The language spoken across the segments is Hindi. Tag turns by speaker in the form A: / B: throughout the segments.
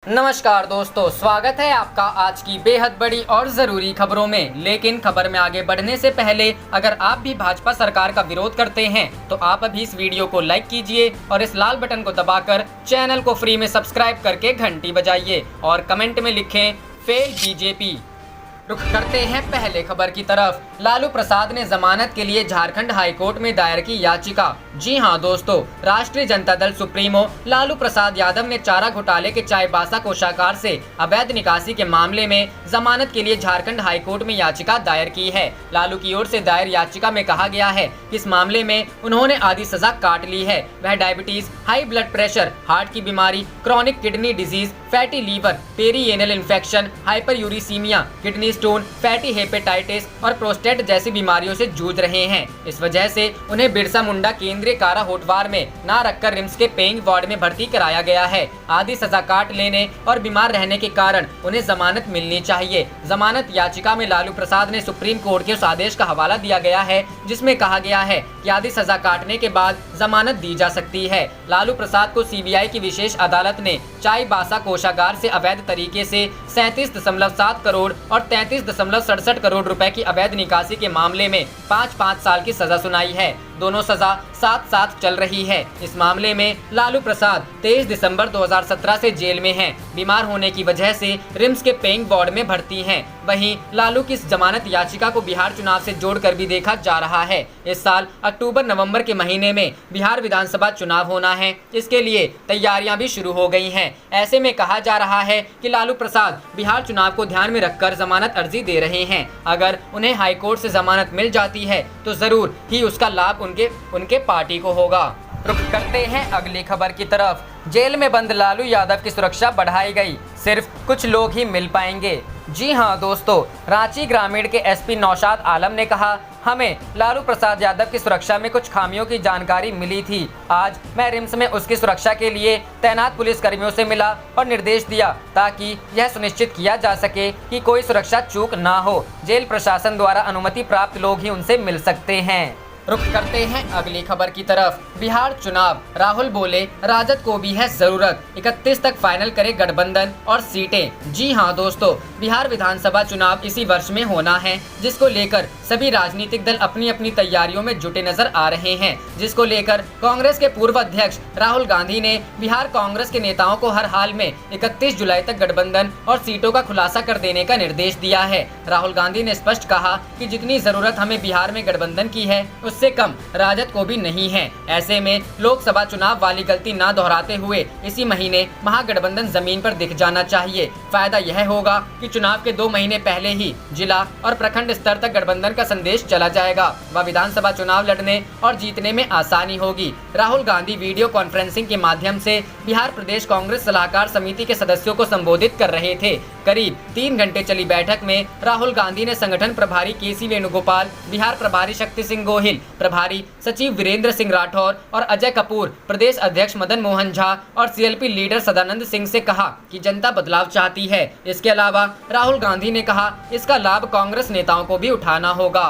A: नमस्कार दोस्तों, स्वागत है आपका आज की बेहद बड़ी और ज़रूरी खबरों में। लेकिन खबर में आगे बढ़ने से पहले अगर आप भी भाजपा सरकार का विरोध करते हैं तो आप अभी इस वीडियो को लाइक कीजिए और इस लाल बटन को दबाकर चैनल को फ्री में सब्सक्राइब करके घंटी बजाइए और कमेंट में लिखें फेल बीजेपी। रुख करते हैं पहले खबर की तरफ। लालू प्रसाद ने जमानत के लिए झारखंड हाईकोर्ट में दायर की याचिका। जी हां दोस्तों, राष्ट्रीय जनता दल सुप्रीमो लालू प्रसाद यादव ने चारा घोटाले के चाईबासा कोषागार से अवैध निकासी के मामले में जमानत के लिए झारखंड हाईकोर्ट में याचिका दायर की है। लालू की ओर से दायर याचिका में कहा गया है कि इस मामले में उन्होंने आधी सजा काट ली है। वह diabetes, high blood pressure, heart की बीमारी, chronic kidney disease, fatty liver, perianal infection, hyperuricemia, kidney stone, fatty hepatitis और प्रोस्टेट जैसी बीमारियों से जूझ रहे हैं। इस वजह से उन्हें बिरसा मुंडा केंद्रीय कारा होटवार में ना रखकर रिम्स के पेइंग वार्ड में भर्ती कराया गया है। आधी सजा काट लेने और बीमार रहने के कारण उन्हें जमानत मिलनी चाहिए। जमानत याचिका में लालू प्रसाद ने सुप्रीम कोर्ट के उस आदेश का हवाला दिया गया है जिसमें कहा गया है कि आधी सजा काटने के बाद जमानत दी जा सकती है। लालू प्रसाद को सीबीआई की विशेष अदालत ने चाईबासा कोषागार से अवैध तरीके से 37.7 करोड़ और 33.67 करोड़ रुपए की अवैध निकासी के मामले में 5-5 साल की सजा सुनाई है। दोनों सजा साथ-साथ चल रही है। इस मामले में लालू प्रसाद 23 दिसंबर 2017 से जेल में हैं। बीमार होने की वजह से रिम्स के पेइंग वार्ड में भर्ती हैं। वहीं लालू की इस जमानत याचिका को बिहार चुनाव से जोड़कर भी देखा जा रहा है। इस साल अक्टूबर-नवंबर के महीने में बिहार विधानसभा चुनाव होना है। इसके लिए तैयारियां भी शुरू हो गई हैं। ऐसे में कहा जा रहा है कि लालू प्रसाद बिहार चुनाव को ध्यान में रखकर जमानत अर्जी दे रहे हैं। अगर उन्हें हाईकोर्ट से जमानत मिल जाती है तो जरूर ही उसका लाभ उनके पार्टी को होगा। रुख करते हैं अगली खबर की तरफ। जेल में बंद लालू यादव की सुरक्षा बढ़ाई गई, सिर्फ कुछ लोग ही मिल पाएंगे। जी हां दोस्तों, रांची ग्रामीण के एसपी नौशाद आलम ने कहा, हमें लालू प्रसाद यादव की सुरक्षा में कुछ खामियों की जानकारी मिली थी। आज मैं रिम्स में उसकी सुरक्षा के लिए तैनात पुलिस कर्मियों से मिला और निर्देश दिया ताकि यह सुनिश्चित किया जा सके कि कोई सुरक्षा चूक ना हो। जेल प्रशासन द्वारा अनुमति प्राप्त लोग ही उनसे मिल सकते हैं। रुख करते हैं अगली खबर की तरफ। बिहार चुनाव, राहुल बोले राजद को भी है जरूरत, 31 तक फाइनल करे गठबंधन और सीटें। जी हां दोस्तों, बिहार विधानसभा चुनाव इसी वर्ष में होना है, जिसको लेकर सभी राजनीतिक दल अपनी अपनी तैयारियों में जुटे नजर आ रहे हैं। जिसको लेकर कांग्रेस के पूर्व अध्यक्ष राहुल गांधी ने बिहार कांग्रेस के नेताओं को हर हाल में 31 जुलाई तक गठबंधन और सीटों का खुलासा कर देने का निर्देश दिया है। राहुल गांधी ने स्पष्ट कहा कि जितनी जरूरत हमें बिहार में गठबंधन की है उससे कम राजद को भी नहीं है। ऐसे में लोकसभा चुनाव वाली गलती ना दोहराते हुए इसी महीने महागठबंधन जमीन पर दिख जाना चाहिए। फायदा यह होगा कि चुनाव के 2 महीने पहले ही जिला और प्रखंड स्तर तक गठबंधन का संदेश चला जाएगा व विधानसभा चुनाव लड़ने और जीतने में आसानी होगी। राहुल गांधी वीडियो कॉन्फ्रेंसिंग के माध्यम से बिहार प्रदेश कांग्रेस सलाहकार समिति के सदस्यों को संबोधित कर रहे थे। करीब 3 घंटे चली बैठक में राहुल गांधी ने संगठन प्रभारी केसी वेणुगोपाल, बिहार प्रभारी शक्ति सिंह गोहिल, प्रभारी सचिव वीरेंद्र सिंह राठौर और अजय कपूर, प्रदेश अध्यक्ष मदन मोहन झा और सीएलपी लीडर सदानंद सिंह से कहा कि जनता बदलाव चाहती है। इसके अलावा राहुल गांधी ने कहा इसका लाभ कांग्रेस नेताओं को भी उठाना होगा।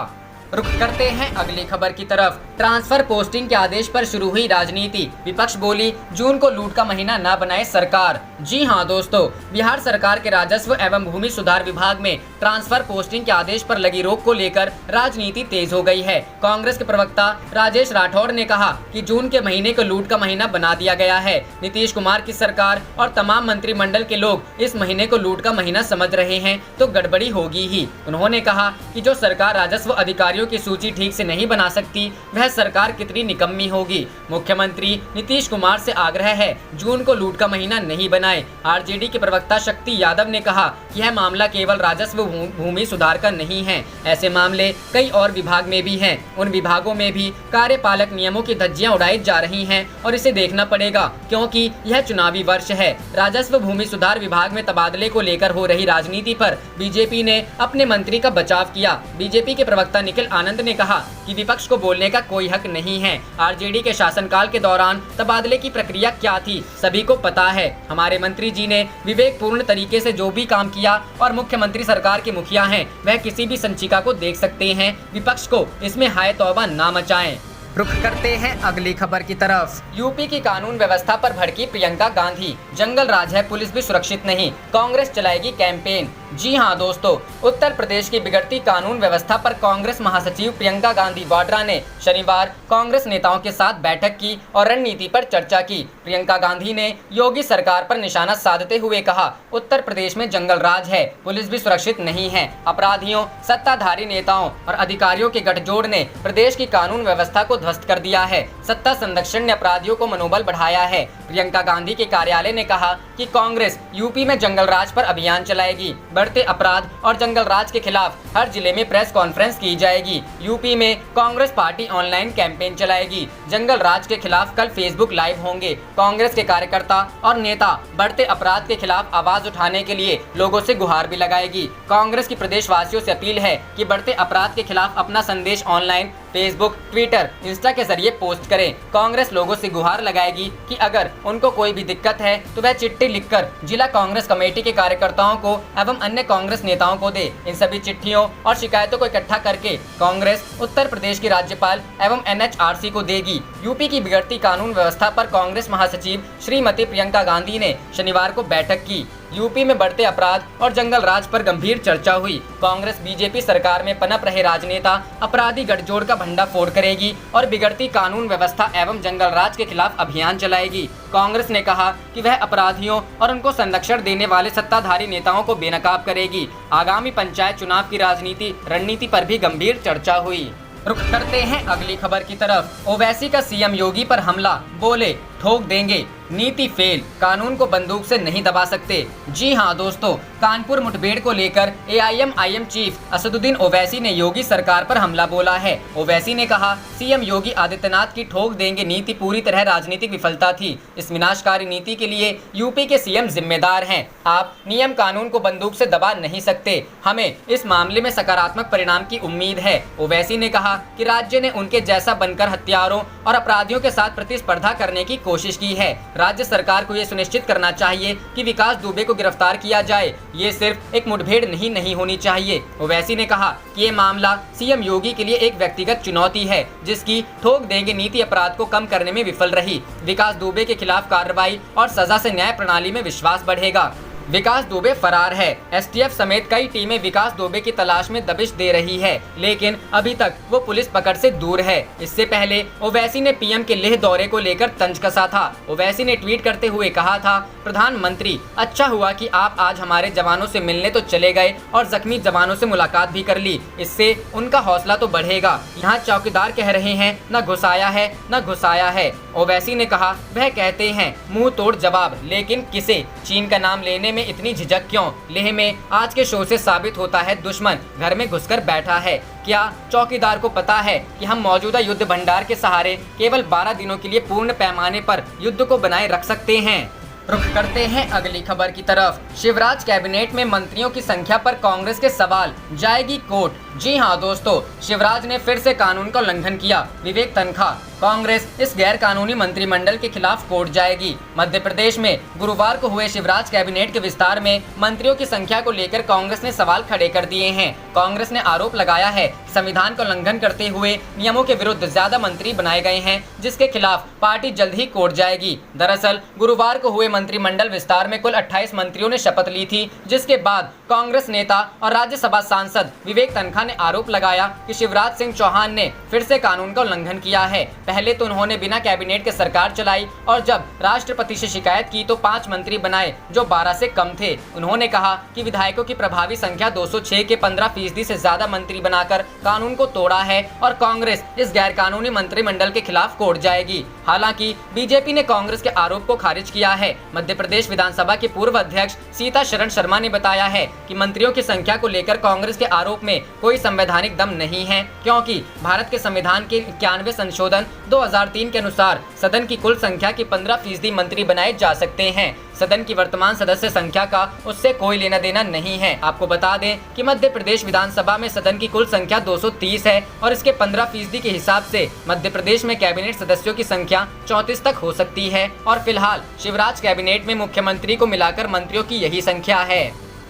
A: रुख करते हैं अगली खबर की तरफ। ट्रांसफर पोस्टिंग के आदेश पर शुरू हुई राजनीति, विपक्ष बोली जून को लूट का महीना न बनाए सरकार। जी हां दोस्तों, बिहार सरकार के राजस्व एवं भूमि सुधार विभाग में ट्रांसफर पोस्टिंग के आदेश पर लगी रोक को लेकर राजनीति तेज हो गई है। कांग्रेस के प्रवक्ता राजेश राठौर ने कहा कि जून के महीने को लूट का महीना बना दिया गया है। नीतीश कुमार की सरकार और तमाम मंत्रिमंडल के लोग इस महीने को लूट का महीना समझ रहे हैं तो गड़बड़ी होगी ही। उन्होंने कहा कि जो सरकार राजस्व अधिकारियों की सूची ठीक से नहीं बना सकती वह सरकार कितनी निकम्मी होगी। मुख्यमंत्री नीतीश कुमार से आग्रह है जून को लूट का महीना नहीं बनाए। आरजेडी के प्रवक्ता शक्ति यादव ने कहा कि यह मामला केवल राजस्व भूमि सुधार का नहीं है, ऐसे मामले कई और विभाग में भी हैं। उन विभागों में भी कार्यपालक नियमों की धज्जियां उड़ाई जा रही हैं और इसे देखना पड़ेगा क्योंकि यह चुनावी वर्ष है। राजस्व भूमि सुधार विभाग में तबादले को लेकर हो रही राजनीति पर बीजेपी ने अपने मंत्री का बचाव किया। बीजेपी के प्रवक्ता निखिल आनंद ने कहा कि विपक्ष को बोलने का कोई हक नहीं है। आरजेडी के शासनकाल के दौरान तबादले की प्रक्रिया क्या थी सभी को पता है। हमारे मंत्री जी ने विवेकपूर्ण तरीके से जो भी काम किया और मुख्यमंत्री सरकार के मुखिया हैं वह किसी भी संचिका को देख सकते हैं। विपक्ष को इसमें हाय तौबा ना मचाएं। रुख करते हैं अगली खबर की तरफ। यूपी की कानून व्यवस्था पर भड़की प्रियंका गांधी, जंगल राज है पुलिस भी सुरक्षित नहीं, कांग्रेस चलाएगी कैंपेन। जी हां दोस्तों, उत्तर प्रदेश की बिगड़ती कानून व्यवस्था पर कांग्रेस महासचिव प्रियंका गांधी वाड्रा ने शनिवार कांग्रेस नेताओं के साथ बैठक की और रणनीति पर चर्चा की। प्रियंका गांधी ने योगी सरकार पर निशाना साधते हुए कहा, उत्तर प्रदेश में जंगल राज है, पुलिस भी सुरक्षित नहीं है। अपराधियों, सत्ताधारी नेताओं और अधिकारियों के गठजोड़ ने प्रदेश की कानून व्यवस्था को ध्वस्त कर दिया है। सत्ता संरक्षण ने अपराधियों को मनोबल बढ़ाया है। प्रियंका गांधी के कार्यालय ने कहा कि कांग्रेस यूपी में जंगल राज पर अभियान चलाएगी। बढ़ते अपराध और जंगल राज के खिलाफ हर जिले में प्रेस कॉन्फ्रेंस की जाएगी। यूपी में कांग्रेस पार्टी ऑनलाइन कैंपेन चलाएगी। जंगल राज के खिलाफ कल फेसबुक लाइव होंगे। कांग्रेस के कार्यकर्ता और नेता बढ़ते अपराध के खिलाफ आवाज उठाने के लिए लोगों से गुहार भी लगाएगी। कांग्रेस की प्रदेशवासियों से अपील है कि बढ़ते अपराध के खिलाफ अपना संदेश ऑनलाइन फेसबुक, ट्विटर, इंस्टा के जरिए पोस्ट करें। कांग्रेस लोगों से गुहार लगाएगी कि अगर उनको कोई भी दिक्कत है तो वह चिट्ठी लिखकर जिला कांग्रेस कमेटी के कार्यकर्ताओं को एवं अन्य कांग्रेस नेताओं को दे। इन सभी चिट्ठियों और शिकायतों को इकट्ठा करके कांग्रेस उत्तर प्रदेश की राज्यपाल एवं NHRC को देगी। यूपी की बिगड़ती कानून व्यवस्था पर कांग्रेस महासचिव श्रीमती प्रियंका गांधी ने शनिवार को बैठक की। यूपी में बढ़ते अपराध और जंगल राज पर गंभीर चर्चा हुई। कांग्रेस बीजेपी सरकार में पनप रहे राजनेता अपराधी गठजोड़ का भंडाफोड़ करेगी और बिगड़ती कानून व्यवस्था एवं जंगल राज के खिलाफ अभियान चलाएगी। कांग्रेस ने कहा कि वह अपराधियों और उनको संरक्षण देने वाले सत्ताधारी नेताओं को बेनकाब करेगी। आगामी पंचायत चुनाव की राजनीति रणनीति पर भी गंभीर चर्चा हुई। रुख करते हैं अगली खबर की तरफ। ओवैसी का सीएम योगी पर हमला, बोले ठोक देंगे, नीति फेल, कानून को बंदूक से नहीं दबा सकते। जी हां दोस्तों, कानपुर मुठभेड़ को लेकर AIMIM चीफ असदुद्दीन ओवैसी ने योगी सरकार पर हमला बोला है। ओवैसी ने कहा, सीएम योगी आदित्यनाथ की ठोक देंगे नीति पूरी तरह राजनीतिक विफलता थी। इस विनाशकारी नीति के लिए यूपी के सीएम जिम्मेदार हैं। आप नियम कानून को बंदूक से दबा नहीं सकते। हमें इस मामले में सकारात्मक परिणाम की उम्मीद है। ओवैसी ने कहा कि राज्य ने उनके जैसा बनकर हत्यारों और अपराधियों के साथ प्रतिस्पर्धा करने की कोशिश की है। राज्य सरकार को ये सुनिश्चित करना चाहिए कि विकास दुबे को गिरफ्तार किया जाए। ये सिर्फ एक मुठभेड़ नहीं होनी चाहिए। ओवैसी ने कहा कि ये मामला सीएम योगी के लिए एक व्यक्तिगत चुनौती है, जिसकी ठोक देंगे नीति अपराध को कम करने में विफल रही। विकास दुबे के खिलाफ कार्रवाई और सजा से न्याय प्रणाली में विश्वास बढ़ेगा। विकास दुबे फरार है। STF समेत कई टीमें विकास दुबे की तलाश में दबिश दे रही है, लेकिन अभी तक वो पुलिस पकड़ से दूर है। इससे पहले ओवैसी ने PM के लेह दौरे को लेकर तंज कसा था। ओवैसी ने ट्वीट करते हुए कहा था, प्रधानमंत्री, अच्छा हुआ कि आप आज हमारे जवानों से मिलने तो चले गए और जख्मी जवानों से मुलाकात भी कर ली। इससे उनका हौसला तो बढ़ेगा। यहाँ चौकीदार कह रहे हैं न घुसाया है न घुसाया है। ओवैसी ने कहा, वह कहते हैं मुंह तोड़ जवाब, लेकिन किसे? चीन का नाम लेने में इतनी झिझक क्यों? लेह में आज के शो से साबित होता है दुश्मन घर में घुसकर बैठा है। क्या चौकीदार को पता है कि हम मौजूदा युद्ध भंडार के सहारे केवल 12 दिनों के लिए पूर्ण पैमाने पर युद्ध को बनाए रख सकते हैं? रुख करते हैं अगली खबर की तरफ। शिवराज कैबिनेट में मंत्रियों की संख्या पर कांग्रेस के सवाल, जाएगी कोर्ट। जी हां दोस्तों, शिवराज ने फिर से कानून का उल्लंघन किया। विवेक तनखा, कांग्रेस इस गैर कानूनी मंत्रिमंडल के खिलाफ कोर्ट जाएगी। मध्य प्रदेश में गुरुवार को हुए शिवराज कैबिनेट के विस्तार में मंत्रियों की संख्या को लेकर कांग्रेस ने सवाल खड़े कर दिए हैं। कांग्रेस ने आरोप लगाया है, संविधान का उल्लंघन करते हुए नियमों के विरुद्ध ज्यादा मंत्री बनाए गए हैं, जिसके खिलाफ पार्टी जल्द ही कोर्ट जाएगी। दरअसल गुरुवार को हुए मंत्रिमंडल विस्तार में कुल 28 मंत्रियों ने शपथ ली थी, जिसके बाद कांग्रेस नेता और राज्यसभा सांसद विवेक तनखा ने आरोप लगाया कि शिवराज सिंह चौहान ने फिर से कानून का उल्लंघन किया है। पहले तो उन्होंने बिना कैबिनेट के सरकार चलाई और जब राष्ट्रपति से शिकायत की तो 5 मंत्री बनाए, जो 12 से कम थे। उन्होंने कहा कि विधायकों की प्रभावी संख्या 206 के 15% से ज्यादा मंत्री बनाकर कानून को तोड़ा है और कांग्रेस इस गैर कानूनी मंत्रिमंडल के खिलाफ कोर्ट जाएगी। हालांकि बीजेपी ने कांग्रेस के आरोप को खारिज किया है। मध्य प्रदेश विधानसभा की पूर्व अध्यक्ष सीताशरण शर्मा ने बताया है कि मंत्रियों की संख्या को लेकर कांग्रेस के आरोप में कोई संवैधानिक दम नहीं है, क्योंकि भारत के संविधान के 91वें संशोधन 2003 के अनुसार सदन की कुल संख्या के 15% मंत्री बनाए जा सकते हैं। सदन की वर्तमान सदस्य संख्या का उससे कोई लेना देना नहीं है। आपको बता दें कि मध्य प्रदेश विधानसभा में सदन की कुल संख्या 230 है और इसके 15% के हिसाब से मध्य प्रदेश में कैबिनेट सदस्यों की संख्या 34 तक हो सकती है और फिलहाल शिवराज कैबिनेट में मुख्यमंत्री को मिलाकर मंत्रियों की यही संख्या है।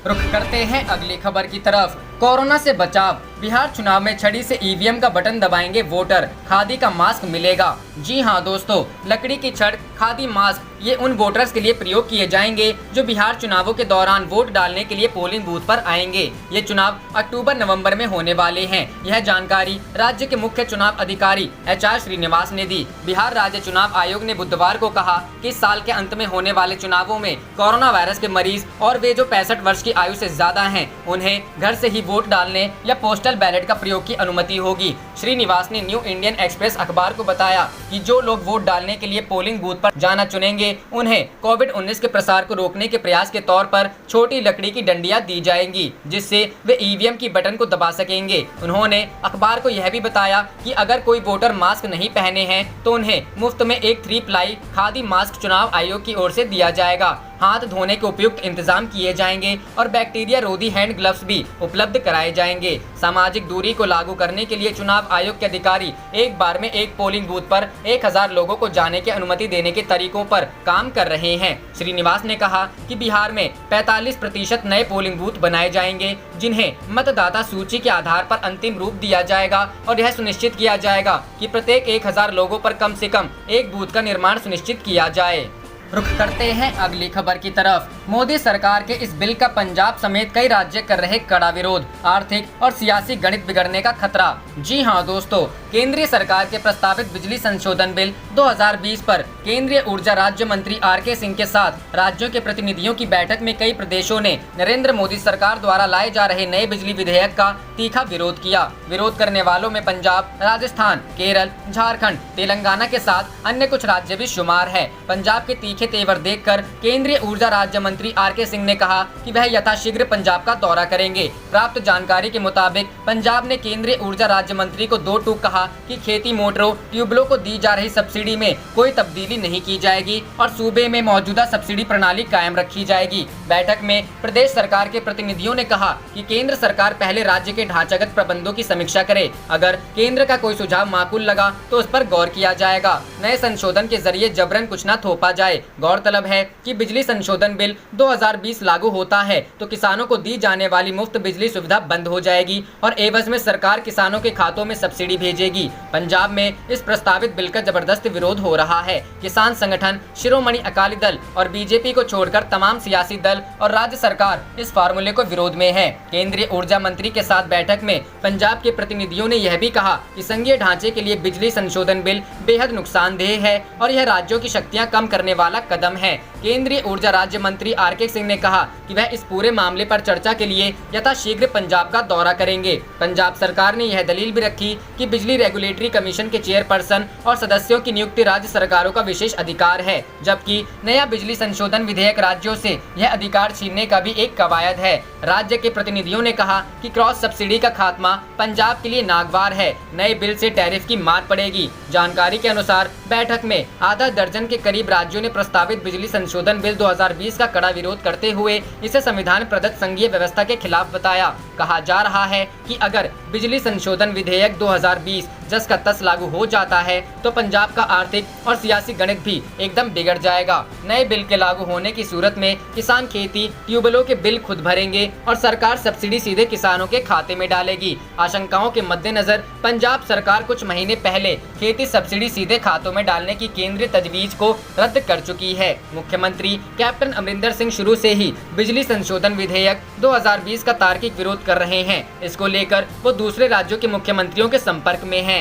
A: रुख करते हैं अगली खबर की तरफ। कोरोना से बचाव, बिहार चुनाव में छड़ी से ईवीएम का बटन दबाएंगे वोटर, खादी का मास्क मिलेगा। जी हां दोस्तों, लकड़ी की छड़, खादी मास्क ये उन वोटर्स के लिए प्रयोग किए जाएंगे जो बिहार चुनावों के दौरान वोट डालने के लिए पोलिंग बूथ पर आएंगे। ये चुनाव अक्टूबर-नवंबर में होने वाले हैं। यह जानकारी राज्य के मुख्य चुनाव अधिकारी HR श्रीनिवास ने दी। बिहार राज्य चुनाव आयोग ने बुधवार को कहा कि इस साल के अंत में होने वाले चुनावों में कोरोना वायरस के मरीज और वे जो 65 वर्ष की आयु से ज्यादा हैं, उन्हें घर से ही वोट डालने या पोस्टल बैलेट का प्रयोग की अनुमति होगी। श्रीनिवास ने न्यू इंडियन एक्सप्रेस अखबार को बताया कि जो लोग वोट डालने के लिए पोलिंग बूथ पर जाना चुनेंगे, उन्हें कोविड-19 के प्रसार को रोकने के प्रयास के तौर पर छोटी लकड़ी की डंडियां दी जाएंगी, जिससे वे ईवीएम की बटन को दबा सकेंगे। उन्होंने अखबार को यह भी बताया कि अगर कोई वोटर मास्क नहीं पहने हैं तो उन्हें मुफ्त में एक 3 प्लाई खादी मास्क चुनाव आयोग की ओर से दिया जाएगा। हाथ धोने के उपयुक्त इंतजाम किए जाएंगे और बैक्टीरिया रोधी हैंड ग्लव्स भी उपलब्ध कराए जाएंगे। सामाजिक दूरी को लागू करने के लिए चुनाव आयोग के अधिकारी एक बार में एक पोलिंग बूथ पर 1000 लोगों को जाने की अनुमति देने के तरीकों पर काम कर रहे हैं। श्रीनिवास ने कहा कि बिहार में 45% नए पोलिंग बूथ बनाए जाएंगे, जिन्हें मतदाता सूची के आधार पर अंतिम रूप दिया जाएगा और यह सुनिश्चित किया जाएगा कि प्रत्येक 1000 लोगों पर कम से कम एक बूथ का निर्माण सुनिश्चित किया जाए। रुख करते हैं अगली खबर की तरफ। मोदी सरकार के इस बिल का पंजाब समेत कई राज्य कर रहे कड़ा विरोध, आर्थिक और सियासी गणित बिगड़ने का खतरा। जी हां दोस्तों, केंद्रीय सरकार के प्रस्तावित बिजली संशोधन बिल 2020 पर केंद्रीय ऊर्जा राज्य मंत्री RK सिंह के साथ राज्यों के प्रतिनिधियों की बैठक में कई प्रदेशों ने नरेंद्र मोदी सरकार द्वारा लाए जा रहे नए बिजली विधेयक का तीखा विरोध किया। विरोध करने वालों में पंजाब, राजस्थान, केरल, झारखंड, तेलंगाना के साथ अन्य कुछ राज्य भी शुमार है। पंजाब के तीखे तेवर देखकर केंद्रीय ऊर्जा राज्य मंत्री RK सिंह ने कहा कि वह यथाशीघ्र पंजाब का दौरा करेंगे। प्राप्त जानकारी के मुताबिक पंजाब ने केंद्रीय ऊर्जा राज्य मंत्री को 2 टूक कहा कि खेती मोटरों, ट्यूबवेलों को दी जा रही सब्सिडी में कोई तब्दीली नहीं की जाएगी और सूबे में मौजूदा सब्सिडी प्रणाली कायम रखी जाएगी। बैठक में प्रदेश सरकार के प्रतिनिधियों ने कहा कि केंद्र सरकार पहले राज्य के ढांचागत प्रबंधों की समीक्षा करे। अगर केंद्र का कोई सुझाव माकूल लगा तो उस पर गौर किया जाएगा। नए संशोधन के जरिए जबरन कुछ न थोपा जाए। गौरतलब है कि बिजली संशोधन बिल 2020 लागू होता है तो किसानों को दी जाने वाली मुफ्त बिजली सुविधा बंद हो जाएगी और एवज में सरकार किसानों के खातों में सब्सिडी भेजेगी। पंजाब में इस प्रस्तावित बिल का जबरदस्त विरोध हो रहा है। किसान संगठन, शिरोमणि अकाली दल और बीजेपी को छोड़कर तमाम सियासी दल और राज्य सरकार इस फार्मूले को विरोध में है। केंद्रीय ऊर्जा मंत्री के साथ बैठक में पंजाब के प्रतिनिधियों ने यह भी कहा कि संघीय ढांचे के लिए बिजली संशोधन बिल बेहद नुकसानदेह है और यह राज्यों की शक्तियां कम करने वाला कदम है। केंद्रीय ऊर्जा राज्य मंत्री RK सिंह ने कहा कि वह इस पूरे मामले पर चर्चा के लिए यथाशीघ्र पंजाब का दौरा करेंगे। पंजाब सरकार ने यह दलील भी रखी कि बिजली रेगुलेटरी कमीशन के चेयरपर्सन और सदस्यों की नियुक्ति राज्य सरकारों का विशेष अधिकार है, जबकि नया बिजली संशोधन विधेयक राज्यों से यह अधिकार छीनने का भी एक कवायद है। राज्य के प्रतिनिधियों ने कहा कि क्रॉस सब्सिडी का खात्मा पंजाब के लिए नागवार है। नए बिल से टैरिफ की मार पड़ेगी। जानकारी के अनुसार बैठक में आधा दर्जन के करीब राज्यों ने प्रस्तावित बिजली संशोधन बिल 2020 का कड़ा विरोध करते हुए इसे संविधान प्रदत्त संघीय व्यवस्था के खिलाफ बताया। कहा जा रहा है कि अगर बिजली संशोधन विधेयक 2020 जस का तस लागू हो जाता है तो पंजाब का आर्थिक और सियासी गणित भी एकदम बिगड़ जाएगा। नए बिल के लागू होने की सूरत में किसान खेती, ट्यूबवेलों के बिल खुद भरेंगे और सरकार सब्सिडी सीधे किसानों के खाते में डालेगी। आशंकाओं के मद्देनजर पंजाब सरकार कुछ महीने पहले खेती सब्सिडी सीधे खातों में डालने की केंद्रीय तजवीज को रद्द कर चुकी है। मुख्यमंत्री कैप्टन अमरिंदर सिंह शुरू से ही बिजली संशोधन विधेयक 2020 का तार्किक विरोध कर रहे हैं। इसको लेकर वो दूसरे राज्यों के मुख्यमंत्रियों के संपर्क में हैं।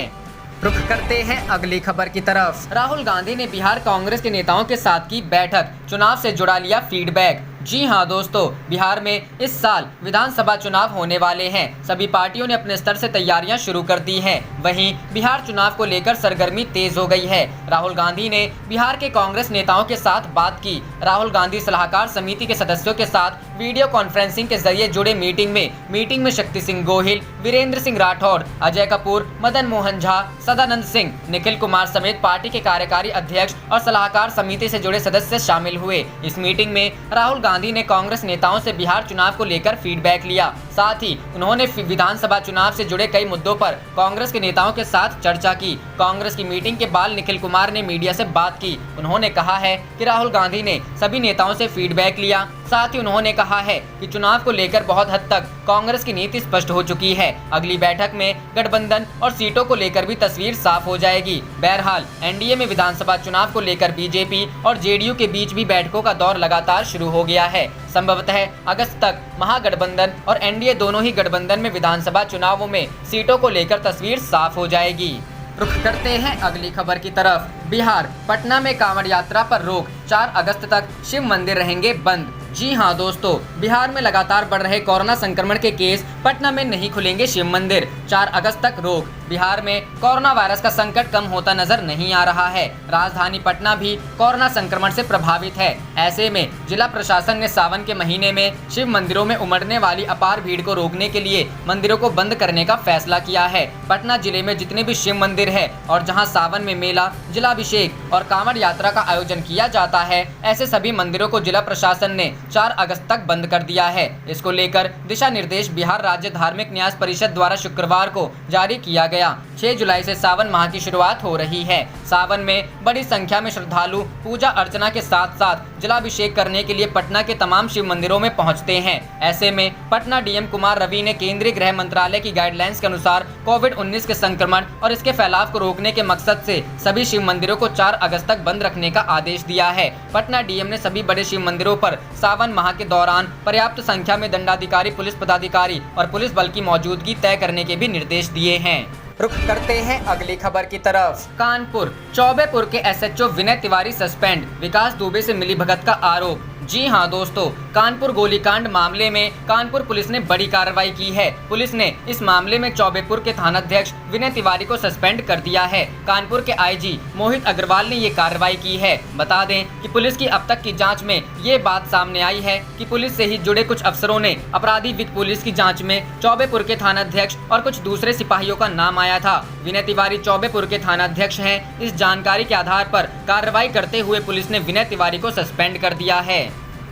A: रुख करते हैं अगली खबर की तरफ। राहुल गांधी ने बिहार कांग्रेस के नेताओं के साथ की बैठक, चुनाव से जुड़ा लिया फीडबैक। जी हां दोस्तों, बिहार में इस साल विधानसभा चुनाव होने वाले हैं। सभी पार्टियों ने अपने स्तर से तैयारियां शुरू कर दी हैं। वहीं बिहार चुनाव को लेकर सरगर्मी तेज हो गई है। राहुल गांधी ने बिहार के कांग्रेस नेताओं के साथ बात की। राहुल गांधी सलाहकार समिति के सदस्यों के साथ वीडियो कॉन्फ्रेंसिंग के जरिए जुड़े मीटिंग में शक्ति सिंह गोहिल, वीरेंद्र सिंह राठौर, अजय कपूर, मदन मोहन झा, सदानंद सिंह, निखिल कुमार समेत पार्टी के कार्यकारी अध्यक्ष और सलाहकार समिति से जुड़े सदस्य शामिल हुए। इस मीटिंग में राहुल गांधी ने कांग्रेस नेताओं से बिहार चुनाव को लेकर फीडबैक लिया। साथ ही उन्होंने विधानसभा चुनाव से जुड़े कई मुद्दों पर कांग्रेस के नेताओं के साथ चर्चा की। कांग्रेस की मीटिंग के बाद निखिल कुमार ने मीडिया से बात की। उन्होंने कहा है कि राहुल गांधी ने सभी नेताओं से फीडबैक लिया, साथ ही उन्होंने कहा है कि चुनाव को लेकर बहुत हद तक कांग्रेस की नीति स्पष्ट हो चुकी है। अगली बैठक में गठबंधन और सीटों को लेकर भी तस्वीर साफ हो जाएगी। बहरहाल एनडीए में विधानसभा चुनाव को लेकर बीजेपी और जेडीयू के बीच भी बैठकों का दौर लगातार शुरू हो गया है। संभवतः अगस्त तक महागठबंधन और एनडीए दोनों ही गठबंधन में विधानसभा चुनावों में सीटों को लेकर तस्वीर साफ हो जाएगी। रुख करते हैं अगली खबर की तरफ। बिहार, पटना में कांवड़ यात्रा पर रोक, 4 अगस्त तक शिव मंदिर रहेंगे बंद। जी हां दोस्तों, बिहार में लगातार बढ़ रहे कोरोना संक्रमण के केस, पटना में नहीं खुलेंगे शिव मंदिर, 4 अगस्त तक रोक। बिहार में कोरोना वायरस का संकट कम होता नजर नहीं आ रहा है। राजधानी पटना भी कोरोना संक्रमण से प्रभावित है। ऐसे में जिला प्रशासन ने सावन के महीने में शिव मंदिरों में उमड़ने वाली अपार भीड़ को रोकने के लिए मंदिरों को बंद करने का फैसला किया है। पटना जिले में जितने भी शिव मंदिर है और जहां सावन में मेला, जिलाभिषेक और कांवड़ यात्रा का आयोजन किया जाता है, ऐसे सभी मंदिरों को जिला प्रशासन ने 4 अगस्त तक बंद कर दिया है। इसको लेकर दिशा निर्देश बिहार राज्य धार्मिक न्यास परिषद द्वारा शुक्रवार को जारी किया गया। 6 जुलाई से सावन माह की शुरुआत हो रही है। सावन में बड़ी संख्या में श्रद्धालु पूजा अर्चना के साथ साथ जलाभिषेक करने के लिए पटना के तमाम शिव मंदिरों में पहुंचते हैं। ऐसे में पटना डीएम कुमार रवि ने केंद्रीय गृह मंत्रालय की गाइडलाइंस के अनुसार कोविड-19 के संक्रमण और इसके फैलाव को रोकने के मकसद से सभी शिव मंदिरों को 4 अगस्त तक बंद रखने का आदेश दिया है। पटना डीएम ने सभी बड़े शिव मंदिरों पर सावन माह के दौरान पर्याप्त संख्या में दंडाधिकारी, पुलिस पदाधिकारी और पुलिस बल की मौजूदगी तय करने के भी निर्देश दिए हैं। रुख करते हैं अगली खबर की तरफ। कानपुर, चौबेपुर के एसएचओ विनय तिवारी सस्पेंड, विकास दुबे से मिलीभगत का आरोप। जी हां दोस्तों, कानपुर गोलीकांड मामले में कानपुर पुलिस ने बड़ी कार्रवाई की है। पुलिस ने इस मामले में चौबेपुर के थानाध्यक्ष विनय तिवारी को सस्पेंड कर दिया है। कानपुर के आईजी मोहित अग्रवाल ने ये कार्रवाई की है। बता दें कि पुलिस की अब तक की जांच में ये बात सामने आई है कि पुलिस से ही जुड़े कुछ अफसरों ने अपराधी विक पुलिस की जाँच में चौबेपुर के थानाध्यक्ष और कुछ दूसरे सिपाहियों का नाम आया था। विनय तिवारी चौबेपुर के थानाध्यक्ष हैं। इस जानकारी के आधार पर कार्रवाई करते हुए पुलिस ने विनय तिवारी को सस्पेंड कर दिया है।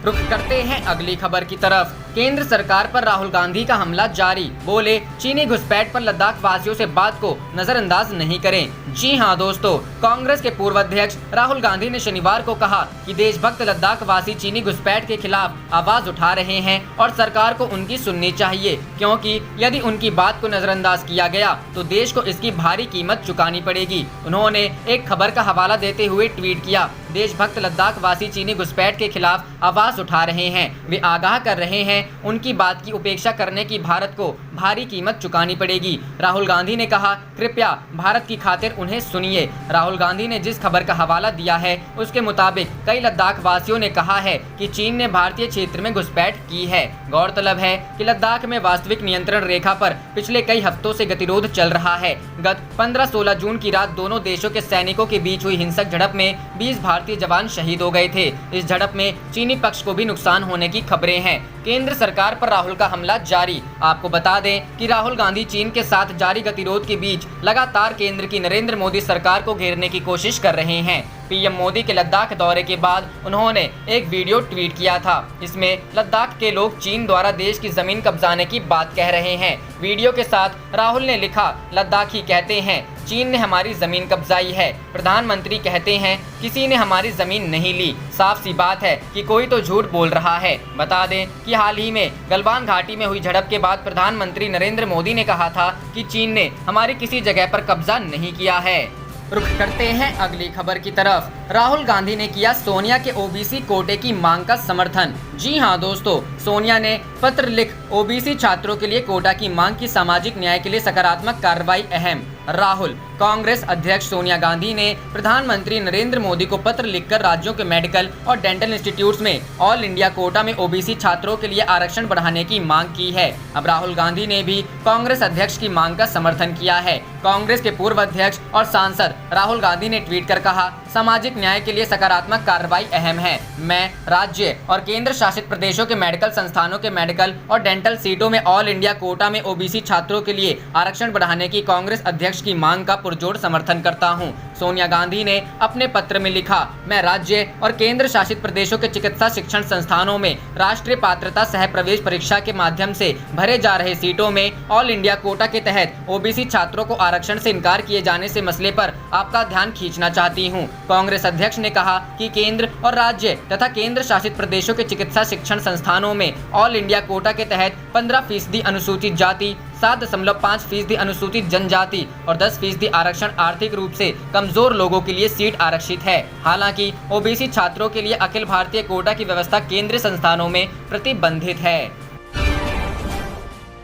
A: रुख करते हैं अगली खबर की तरफ। केंद्र सरकार पर राहुल गांधी का हमला जारी, बोले चीनी घुसपैठ पर लद्दाख वासियों से बात को नजरअंदाज नहीं करें। जी हां दोस्तों, कांग्रेस के पूर्व अध्यक्ष राहुल गांधी ने शनिवार को कहा कि देशभक्त लद्दाख वासी चीनी घुसपैठ के खिलाफ आवाज उठा रहे हैं और सरकार को उनकी सुननी चाहिए, क्योंकि यदि उनकी बात को नजरअंदाज किया गया तो देश को इसकी भारी कीमत चुकानी पड़ेगी। उन्होंने एक खबर का हवाला देते हुए ट्वीट किया, देशभक्त लद्दाख वासी चीनी घुसपैठ के खिलाफ आवाज उठा रहे हैं, वे आगाह कर रहे हैं, उनकी बात की उपेक्षा करने की भारत को भारी कीमत चुकानी पड़ेगी। राहुल गांधी ने कहा, कृपया भारत की खातिर उन्हें सुनिए। राहुल गांधी ने जिस खबर का हवाला दिया है उसके मुताबिक कई लद्दाख वासियों ने कहा है कि चीन ने भारतीय क्षेत्र में घुसपैठ की है। गौरतलब है कि लद्दाख में वास्तविक नियंत्रण रेखा पर पिछले कई हफ्तों से गतिरोध चल रहा है। गत 15-16 जून की रात दोनों देशों के सैनिकों के बीच हुई हिंसक झड़प में 20 भारतीय जवान शहीद हो गए थे। इस झड़प में चीनी पक्ष को भी नुकसान होने की खबरें हैं। केंद्र सरकार पर राहुल का हमला जारी। आपको बता दें कि राहुल गांधी चीन के साथ जारी गतिरोध के बीच लगातार केंद्र की नरेंद्र मोदी सरकार को घेरने की कोशिश कर रहे हैं। पीएम मोदी के लद्दाख दौरे के बाद उन्होंने एक वीडियो ट्वीट किया था। इसमें लद्दाख के लोग चीन द्वारा देश की जमीन कब्जाने की बात कह रहे हैं। वीडियो के साथ राहुल ने लिखा, लद्दाखी कहते हैं चीन ने हमारी जमीन कब्जाई है, प्रधानमंत्री कहते हैं किसी ने हमारी जमीन नहीं ली। साफ सी बात है कि कोई तो झूठ बोल रहा है। बता दें कि हाल ही में गलवान घाटी में हुई झड़प के बाद प्रधानमंत्री नरेंद्र मोदी ने कहा था कि चीन ने हमारी किसी जगह पर कब्जा नहीं किया है। रुख करते हैं अगली खबर की तरफ। राहुल गांधी ने किया सोनिया के ओबीसी कोटे की मांग का समर्थन। जी हां दोस्तों, सोनिया ने पत्र लिख ओबीसी छात्रों के लिए कोटा की मांग की सामाजिक न्याय के लिए सकारात्मक कार्रवाई अहम। राहुल, कांग्रेस अध्यक्ष सोनिया गांधी ने प्रधानमंत्री नरेंद्र मोदी को पत्र लिखकर राज्यों के मेडिकल और डेंटल इंस्टीट्यूट्स में ऑल इंडिया कोटा में ओबीसी छात्रों के लिए आरक्षण बढ़ाने की मांग की है। अब राहुल गांधी ने भी कांग्रेस अध्यक्ष की मांग का समर्थन किया है। कांग्रेस के पूर्व अध्यक्ष और सांसद राहुल गांधी ने ट्वीट कर कहा, सामाजिक न्याय के लिए सकारात्मक कार्रवाई अहम है। मैं राज्य और केंद्र शासित प्रदेशों के मेडिकल संस्थानों के मेडिकल और डेंटल सीटों में ऑल इंडिया कोटा में ओबीसी छात्रों के लिए आरक्षण बढ़ाने की कांग्रेस अध्यक्ष की मांग का पुरजोर समर्थन करता हूं। सोनिया गांधी ने अपने पत्र में लिखा, मैं राज्य और केंद्र शासित प्रदेशों के चिकित्सा शिक्षण संस्थानों में राष्ट्रीय पात्रता सह प्रवेश परीक्षा के माध्यम से भरे जा रहे सीटों में ऑल इंडिया कोटा के तहत ओबीसी छात्रों को आरक्षण से इनकार किए जाने से मसले पर आपका ध्यान खींचना चाहती हूं। कांग्रेस अध्यक्ष ने कहा कि केंद्र और राज्य तथा केंद्र शासित प्रदेशों के चिकित्सा शिक्षण संस्थानों में ऑल इंडिया कोटा के तहत 15% अनुसूचित जाति, 7.5% अनुसूचित जनजाति और 10% आरक्षण आर्थिक रूप से कमजोर लोगों के लिए सीट आरक्षित है। हालांकि ओबीसी छात्रों के लिए अखिल भारतीय कोटा की व्यवस्था केंद्रीय संस्थानों में प्रतिबंधित है।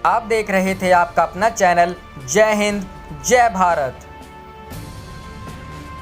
A: आप देख रहे थे आपका अपना चैनल जय हिंद जय भारत।